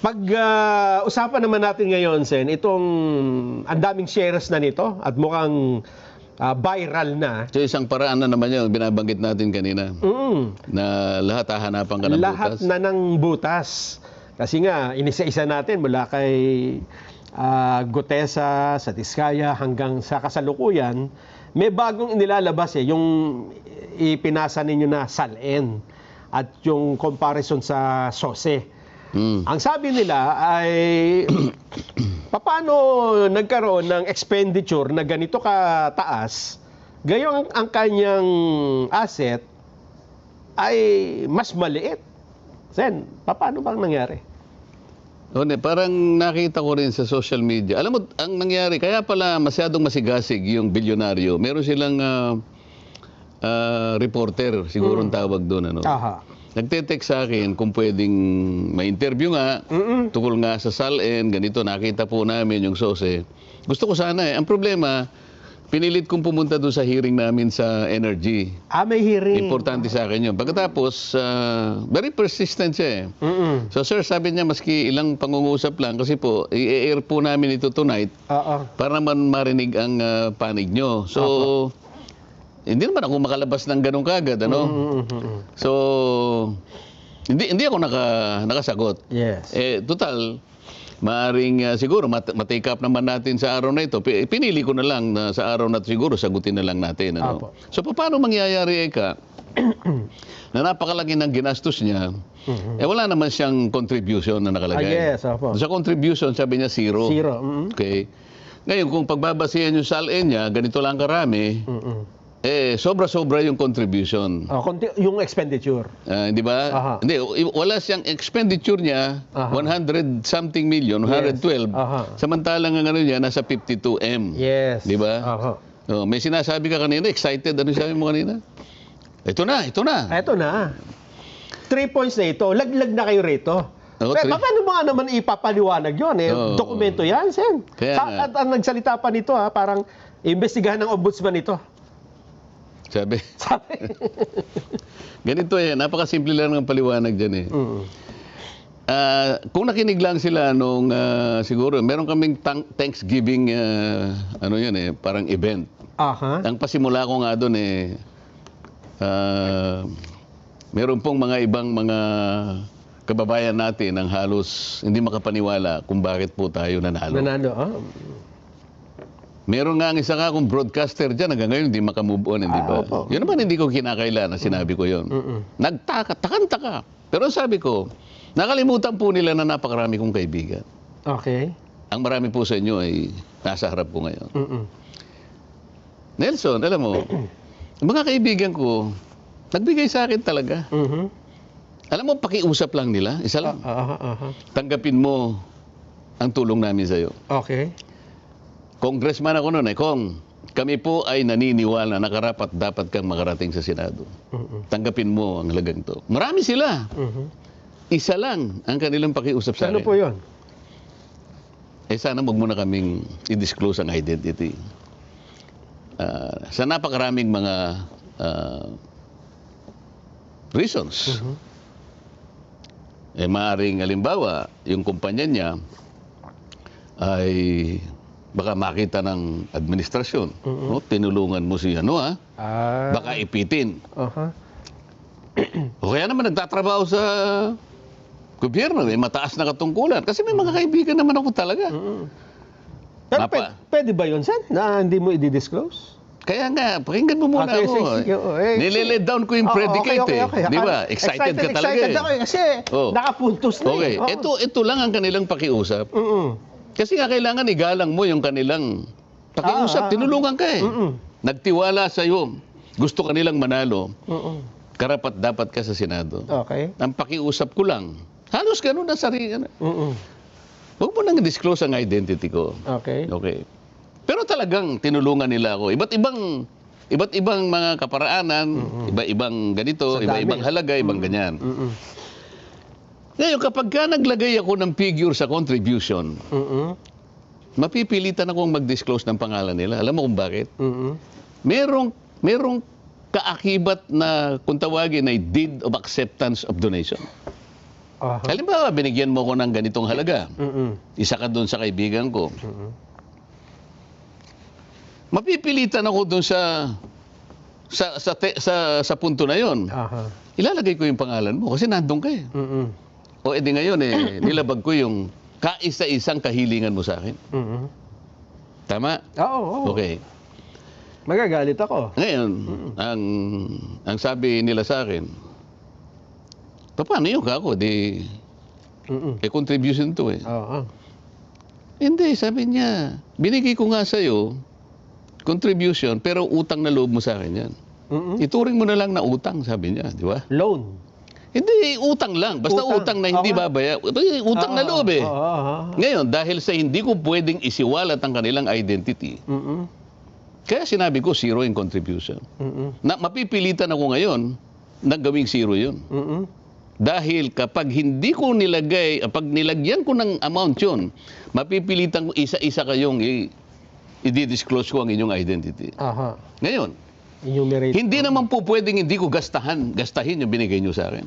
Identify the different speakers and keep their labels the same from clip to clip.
Speaker 1: Pag-usapan naman natin ngayon, Sen, itong ang daming shares na nito at mukhang viral na.
Speaker 2: So isang paraan na naman yun, binabanggit natin kanina, na lahat hahanapan ka ng
Speaker 1: Lahat
Speaker 2: butas.
Speaker 1: na ng butas. Kasi nga, inisa-isa natin mula kay Gutesa, sa Tiscaya, hanggang sa kasalukuyan, may bagong inilalabas yung ipinasa ninyo na SALN at yung comparison sa SOSE. Ang sabi nila ay paano nagkaroon ng expenditure na ganito kataas, gayong ang kanyang asset ay mas maliit. Sen, paano bang nangyari?
Speaker 2: Parang nakita ko rin sa social media. Alam mo, ang nangyari, kaya pala masyadong masigasig yung bilyonaryo. Meron silang reporter, siguro ang tawag doon. Ano?
Speaker 1: Aha.
Speaker 2: Nagte-text sa akin kung pwedeng ma-interview nga, tukol nga sa SALN, ganito, nakita po namin yung SOSE. Gusto ko sana Ang problema, pinilit kong pumunta doon sa hearing namin sa Energy.
Speaker 1: May hearing.
Speaker 2: Importante sa akin yun. Pagkatapos, very persistent siya So sir, sabi niya, maski ilang pangungusap lang, kasi po, i-air po namin ito tonight para naman marinig ang panig nyo. So, hindi naman ako makalabas ng ganun kagad, ano? So, hindi ako nakasagot.
Speaker 1: Yes.
Speaker 2: Total, maaring siguro matake up naman natin sa araw na ito. Pinili ko na lang na sa araw na ito siguro sagutin na lang natin. Ano? So, paano mangyayari na napakalaki ng ginastos niya, wala naman siyang contribution na nakalagay.
Speaker 1: Yes, opo.
Speaker 2: Sa contribution, sabi niya zero.
Speaker 1: Zero.
Speaker 2: Okay. Ngayon, kung pagbabasihan yung SALN niya, ganito lang karami, sobra-sobra yung contribution.
Speaker 1: Yung expenditure.
Speaker 2: Di ba? Hindi, wala siyang expenditure niya, 100 something million, 112. Samantalang ang ano niya, nasa 52M.
Speaker 1: Yes.
Speaker 2: Di ba? May sinasabi ka kanina, excited. Ano sabi mo kanina? Ito na.
Speaker 1: Ito na. 3 points na ito. Laglag na kayo rito. Pero paano mo nga naman ipapaliwanag yun? Dokumento yan, Sen. At ang nagsalita pa nito, parang imbestigahan ng ombudsman ito.
Speaker 2: Sabi. Ganito napakasimple lang ng paliwanag dyan Kung nakinig lang sila nung siguro, meron kaming Thanksgiving, parang event. Ang pasimula ko nga doon meron pong mga ibang mga kababayan natin ang halos hindi makapaniwala kung bakit po tayo nanalo. Meron nga ang isa akong broadcaster dyan, hanggang ngayon hindi makamove on, hindi ba? Yun naman hindi ko kinakaila na sinabi ko yun. Takantaka. Pero sabi ko, nakalimutan po nila na napakarami kong kaibigan.
Speaker 1: Okay.
Speaker 2: Ang marami po sa inyo ay nasa harap ko ngayon. Nelson, alam mo, mga kaibigan ko, nagbigay sa akin talaga. Alam mo, pakiusap lang nila, isa lang. Tanggapin mo ang tulong namin sa'yo.
Speaker 1: Okay.
Speaker 2: Congressman ako noon Kong, kami po ay naniniwala na karapat dapat kang makarating sa Senado. Tanggapin mo ang halagang to. Marami sila. Isa lang ang kanilang pakiusap sa akin.
Speaker 1: Ano po yun?
Speaker 2: Sana wag mo na kaming i-disclose ang identity. Sa napakaraming mga reasons. Maaring halimbawa, yung kumpanya niya ay baka makita ng administrasyon. Tinulungan mo si baka ipitin. O kaya naman nagtatrabaho sa gobyerno, may mataas na katungkulan. Kasi may mga kaibigan naman ako talaga.
Speaker 1: Pero pwede ba yun, Sen? Na hindi mo i-disclose?
Speaker 2: Kaya nga, pakinggan mo muna ako. Nililid down ko yung predicate Di ba? Excited ka talaga
Speaker 1: Excited ako kasi nakapuntos na
Speaker 2: Okay, ito lang ang kanilang pakiusap. Kasi nga kailangan igalang mo yung kanilang pakiusap. Tinulungan ka Nagtiwala sa iyo. Gusto kanilang manalo. Karapat dapat ka sa Senado.
Speaker 1: Okay.
Speaker 2: Ang pakiusap ko lang. Halos ganun na sarili. Huwag mo nang disclose ang identity ko.
Speaker 1: Okay.
Speaker 2: Pero talagang tinulungan nila ako. Iba't ibang mga kaparaanan, iba-ibang ganito, iba-ibang halaga, ibang ganyan. Ngayon, kapag naglagay ako ng figure sa contribution, mapipilitan akong mag-disclose ng pangalan nila. Alam mo kung bakit? Merong kaakibat na, kung tawagin, ay deed of acceptance of donation. Halimbawa, binigyan mo ko ng ganitong halaga. Isa ka doon sa kaibigan ko. Mapipilitan ako doon sa punto na yon. Ilalagay ko yung pangalan mo kasi nandun ka eh. O edi ngayon nilabag ko yung kaisa-isang kahilingan mo sa akin. Tama?
Speaker 1: Oo.
Speaker 2: Okay.
Speaker 1: Magagalit ako.
Speaker 2: Ngayon, ang sabi nila sa akin, paano yun ka ako? Contribution to eh. Hindi, sabi niya, binigay ko nga sa'yo, contribution, pero utang na loob mo sa akin yan. Ituring mo na lang na utang, sabi niya, di ba?
Speaker 1: Loan.
Speaker 2: Hindi, utang lang. Basta utang na hindi babaya. Utang na loob eh. Ngayon, dahil sa hindi ko pwedeng isiwalat ang kanilang identity, kaya sinabi ko, zero in contribution. Na mapipilitan ako ngayon na gawing zero yun. Dahil kapag hindi ko nilagay, pag nilagyan ko ng amount yun, mapipilitan ko isa-isa kayong i-disclose ko ang inyong identity. Ngayon, hindi naman po pwedeng hindi ko gastahin yung binigay nyo sa akin.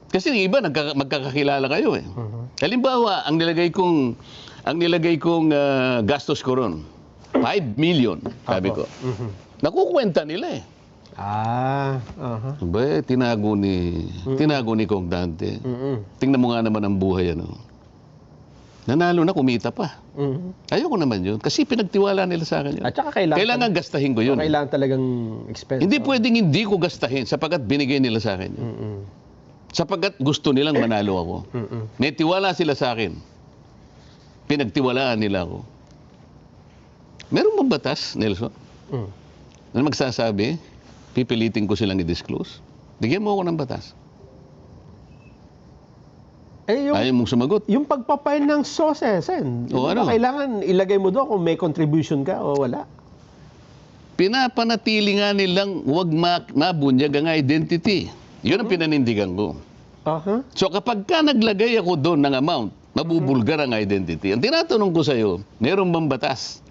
Speaker 2: Kasi yung iba, magkakakilala kayo eh. Halimbawa, ang nilagay kong gastos ko ron, 5 million, sabi ko. Nakukwenta nila eh. Ba, tinago ni Kong Dante. Tingnan mo nga naman ang buhay ano. Nanalo na, kumita pa. Ayoko naman yun. Kasi pinagtiwala nila sa akin yun.
Speaker 1: At saka
Speaker 2: kailangan gastahin ko yun.
Speaker 1: Kailangan talagang expense.
Speaker 2: Hindi pwedeng hindi ko gastahin sapagkat binigay nila sa akin yun. Sapagkat gusto nilang manalo ako. May tiwala sila sa akin. Pinagtiwalaan nila ako. Meron bang batas, Nelson? Na magsasabi, pipilitin ko silang i-disclose? Bigyan mo ako ng batas. Ayaw mong sumagot.
Speaker 1: Yung pagpapail ng SOSE, Sen. Kailangan ilagay mo doon kung may contribution ka o wala.
Speaker 2: Pinapanatili nga nilang huwag mabunyag ang identity. Yun ang pinanindigan ko. So kapag ka naglagay ako doon ng amount, mabubulgar ang identity. Ang tinatanong ko sa iyo, meron bang batas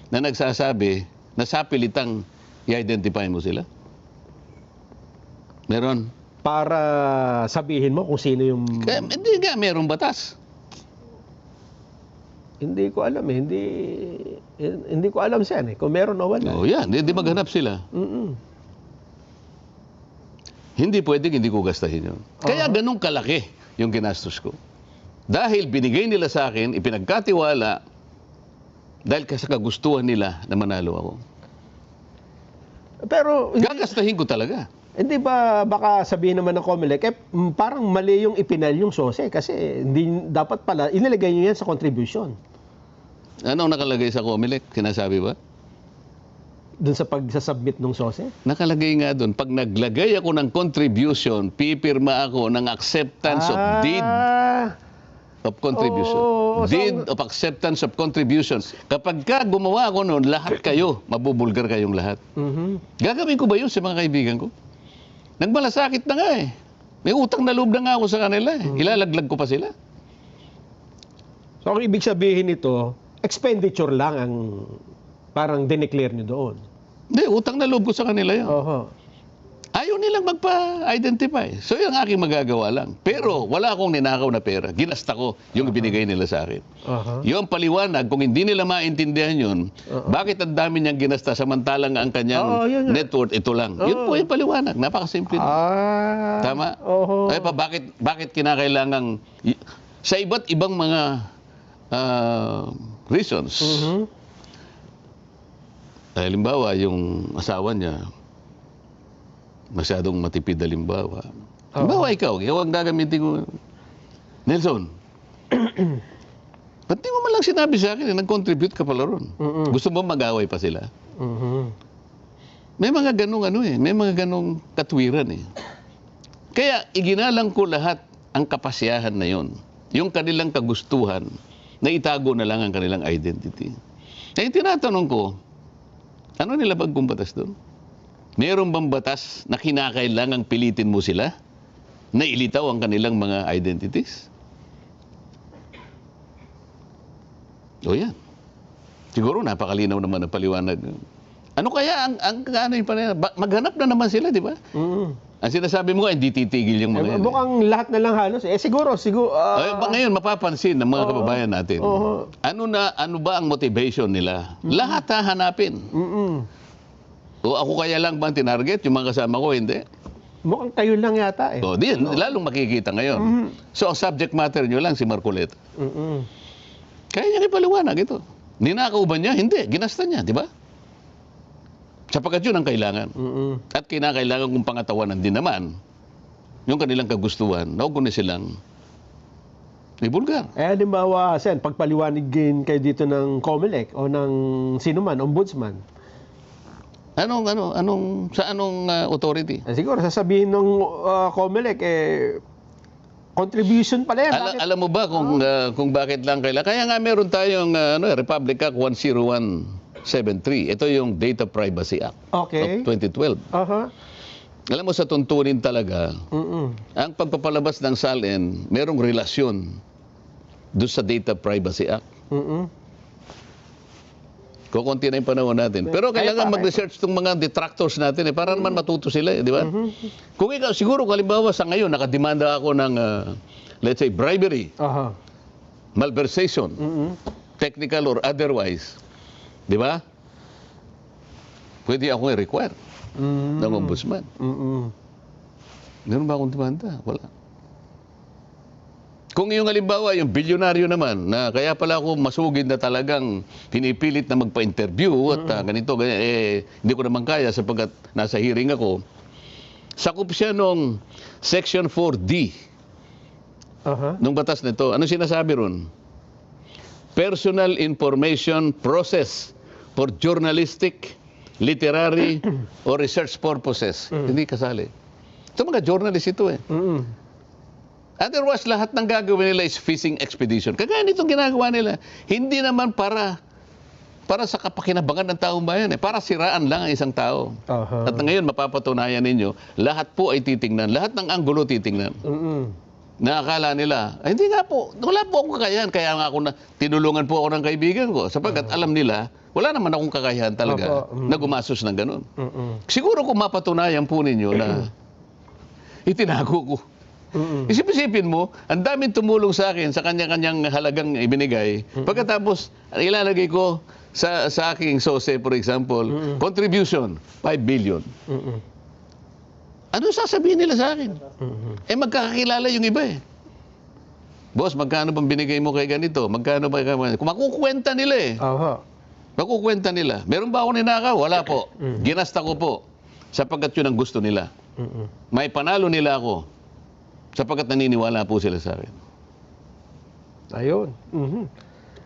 Speaker 2: na nagsasabi na sa pilitang i-identify mo sila? Meron.
Speaker 1: Para sabihin mo kung sino yung...
Speaker 2: Hindi nga, merong batas.
Speaker 1: Hindi ko alam eh. Hindi ko alam siya eh. Kung meron o wala.
Speaker 2: Yan. Hindi maghanap sila. Hindi pwedeng hindi ko gastahin yun. Kaya ganun kalaki yung ginastos ko. Dahil binigay nila sa akin, ipinagkatiwala, dahil sa kagustuhan nila na manalo ako.
Speaker 1: Pero...
Speaker 2: Gagastahin ko talaga.
Speaker 1: Hindi ba baka sabihin naman ng COMELEC, parang mali yung ipinal yung SOSE kasi hindi dapat pala, inilagay nyo yan sa contribution.
Speaker 2: Anong nakalagay sa COMELEC? Sinasabi ba?
Speaker 1: Doon sa pagsasubmit ng SOSE?
Speaker 2: Nakalagay nga doon, pag naglagay ako ng contribution, pipirma ako ng acceptance of deed of contribution. Deed of acceptance of contributions. Kapag ka gumawa ako noon, lahat kayo, mabubulgar kayong lahat. Gagawin ko ba yun sa mga kaibigan ko? Nagmalasakit na nga eh. May utang na loob na nga ako sa kanila eh. Ilalaglag ko pa sila.
Speaker 1: So, ang ibig sabihin nito, expenditure lang ang parang dineclare nyo doon.
Speaker 2: Hindi, utang na loob ko sa kanila yun. Ayaw nilang magpa-identify. So, yung aking magagawa lang. Pero, wala akong ninakaw na pera. Ginasta ko yung ibinigay nila sa akin. Yung paliwanag, kung hindi nila maintindihan yun, bakit ang dami niyang ginasta samantalang ang kanyang net worth, ito lang. Yun po yung paliwanag. Napakasimple. Tama? Ay pa, bakit kinakailangang, sa iba't ibang mga reasons, halimbawa, yung asawa niya, masyadong matipid halimbawa. Halimbawa ikaw ang gagamitin ko. Nelson, ba't di mo man lang sinabi sa akin, nag-contribute ka pala ron. Gusto mo mag-away pa sila? May mga ganong may mga ganong katwiran eh. Kaya iginalang ko lahat ang kapasyahan na yon. Yung kanilang kagustuhan na itago na lang ang kanilang identity. Kaya tinatanong ko, ano nilabag kong batas doon? Meron bang batas na kinakailangang pilitin mo sila na ilitaw ang kanilang mga identities? O yan. Siguro napakalinaw naman ang paliwanag. Ano kaya ang maghanap na naman sila, di ba? Ang sinasabi mo nga, hindi titigil yung mga yan.
Speaker 1: Mukhang lahat na lang halos. Siguro.
Speaker 2: Ngayon, mapapansin ng mga kababayan natin. Ano ba ang motivation nila? Lahat hahanapin. O ako kaya lang bang tinarget? Yung mga kasama ko, hindi.
Speaker 1: Mukhang kayo lang yata eh.
Speaker 2: O, lalong makikita ngayon. So, ang subject matter nyo lang si Marcoleta. Kaya niya ipaliwanag ito. Ninakaw ba niya? Hindi. Ginasta niya, di ba? Sapagkat yun ang kailangan. At kinakailangan kong pangatawanan din naman yung kanilang kagustuhan na huwag ko na silang ibulgar.
Speaker 1: Halimbawa, Sen, pagpaliwanagin kayo dito ng COMELEC o ng sino man, ombudsman.
Speaker 2: Sa anong authority?
Speaker 1: Siguro, sasabihin ng COMELEC, contribution pala yan.
Speaker 2: Alam mo ba kung bakit lang kailangan? Kaya nga meron tayong Republic Act 10173. Ito yung Data Privacy Act of 2012. Alam mo, sa tuntunin talaga, ang pagpapalabas ng SALN, merong relasyon doon sa Data Privacy Act. Kukunti na yung panahon natin. Pero kailangan mag-research itong mga detractors natin para naman matuto sila, di ba? Kung ikaw, siguro, kalimbawa sa ngayon, nakademanda ako ng, let's say, bribery, malversation, technical or otherwise, di ba? Pwede akong i-require ng ombudsman. Meron ba akong demanda? Wala. Kung yung halimbawa, yung bilyonaryo naman, na kaya pala ako masugid na talagang pinipilit na magpa-interview at ganito, hindi ko naman kaya sapagkat nasa hearing ako, sakop siya nung Section 4D nung batas nito. Ano sinasabi ron? Personal information process for journalistic, literary, or research purposes. Hindi kasali. Ito mga journalist ito eh. Otherwise, lahat ng gagawin nila is fishing expedition. Kagaya nitong ginagawa nila, hindi naman para sa kapakinabangan ng taong bayan. Para siraan lang ang isang tao. At ngayon, mapapatunayan ninyo, lahat po ay titingnan. Lahat ng anggulo titingnan. Nakakala nila, hindi nga po, wala po akong kakayahan. Kaya nga tinulungan po ako ng kaibigan ko. Sapagkat alam nila, wala naman akong kakayahan talaga na gumasos ng ganun. Siguro kung mapatunayan po ninyo na itinago ko. Isip-isipin mo, ang daming tumulong sa akin sa kanya-kanyang halagang ibinigay. Pagkatapos, ilalagay ko sa aking SOSE, for example, contribution, 5 billion. Ano sasabihin nila sa akin? Magkakakilala yung iba eh. Boss, magkano bang binigay mo kay ganito? Magkano ba kay... Makukwenta nila eh. Makukwenta nila. Meron ba ako ninakaw? Wala po. Ginasta ko po. Sapagkat yun ang gusto nila. May panalo nila ako. Sapagkat naniniwala po sila sa akin.
Speaker 1: Ayun.